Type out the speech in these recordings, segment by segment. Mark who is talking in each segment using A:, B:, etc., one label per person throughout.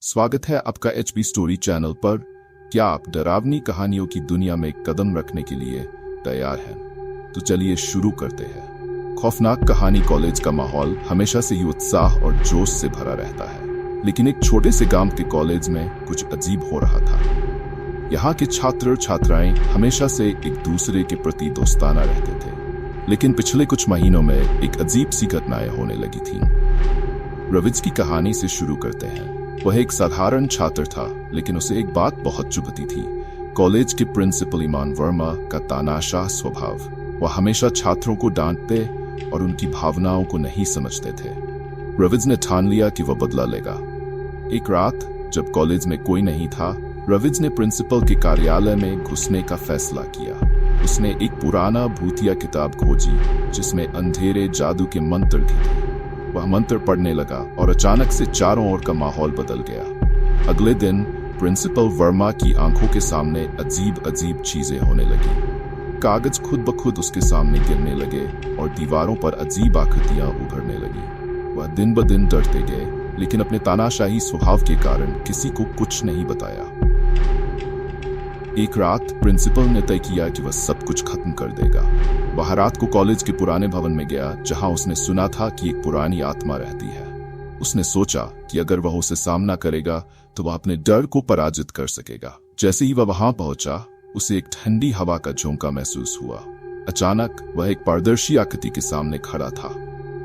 A: स्वागत है आपका एचपी स्टोरी चैनल पर। क्या आप डरावनी कहानियों की दुनिया में कदम रखने के लिए तैयार हैं? तो चलिए शुरू करते हैं। खौफनाक कहानी। कॉलेज का माहौल हमेशा से ही उत्साह और जोश से भरा रहता है, लेकिन एक छोटे से गांव के कॉलेज में कुछ अजीब हो रहा था। यहाँ के छात्र छात्राएं हमेशा से एक दूसरे के प्रति दोस्ताना रहते थे, लेकिन पिछले कुछ महीनों में एक अजीब सी घटनाएं होने लगी थीं। रविज की कहानी से शुरू करते हैं। वह एक साधारण छात्र था, लेकिन उसे एक बात बहुत चुभती थी। कॉलेज के प्रिंसिपल ईमान वर्मा का तानाशाह स्वभाव। वह हमेशा छात्रों को डांटते और उनकी भावनाओं को नहीं समझते थे। रविज ने ठान लिया कि वह बदला लेगा। एक रात जब कॉलेज में कोई नहीं था, रविज ने प्रिंसिपल के कार्यालय में घुसने का फैसला किया। उसने एक पुराना भूतिया किताब खोजी जिसमें अंधेरे जादू के मंत्र थे। वह मंत्र पढ़ने लगा और अचानक से चारों ओर का माहौल बदल गया। अगले दिन प्रिंसिपल वर्मा की आंखों के सामने अजीब अजीब चीजें होने लगी। कागज खुद ब खुद उसके सामने गिरने लगे और दीवारों पर अजीब आकृतियां उभरने लगी। वह दिन ब दिन डरते गए, लेकिन अपने तानाशाही स्वभाव के कारण किसी को कुछ नहीं बताया। एक रात प्रिंसिपल ने तय किया कि वह सब कुछ खत्म कर देगा। वह रात को कॉलेज के पुराने भवन में गया, जहां उसने सुना था कि एक पुरानी आत्मा रहती है। उसने सोचा कि अगर वह उसे सामना करेगा तो वह अपने डर को पराजित कर सकेगा। जैसे ही वह वहां पहुंचा, उसे एक ठंडी हवा का झोंका महसूस हुआ। अचानक वह एक पारदर्शी आकृति के सामने खड़ा था।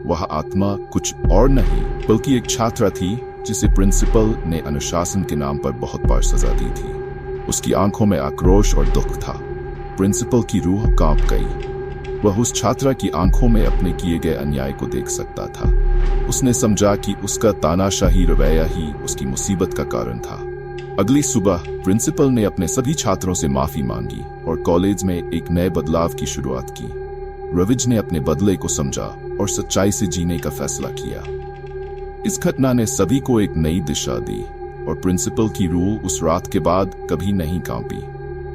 A: वह आत्मा कुछ और नहीं बल्कि एक छात्रा थी जिसे प्रिंसिपल ने अनुशासन के नाम पर बहुत बार सजा दी थी। उसकी आंखों में आक्रोश और दुख था। प्रिंसिपल की रूह कांप गई। वह उस छात्रा की आंखों में अपने किए गए अन्याय को देख सकता था। उसने समझा कि उसका तानाशाही रवैया ही उसकी मुसीबत का कारण था। अगली सुबह प्रिंसिपल ने अपने सभी छात्रों से माफी मांगी और कॉलेज में एक नए बदलाव की शुरुआत की। रविज ने अपने बदले को समझा और सच्चाई से जीने का फैसला किया। इस घटना ने सभी को एक नई दिशा दी और प्रिंसिपल की रूह उस रात के बाद कभी नहीं कांपी।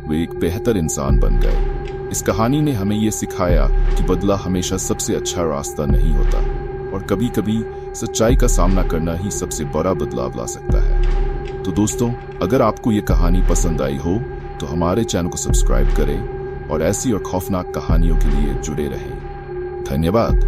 A: वे एक बेहतर इंसान बन गए। इस कहानी ने हमें यह सिखाया कि बदला हमेशा सबसे अच्छा रास्ता नहीं होता और कभी-कभी सच्चाई का सामना करना ही सबसे बड़ा बदलाव ला सकता है। तो दोस्तों, अगर आपको ये कहानी पसंद आई हो तो हमारे चैनल को सब्सक्राइब करें और ऐसी और खौफनाक कहानियों के लिए जुड़े रहें। धन्यवाद।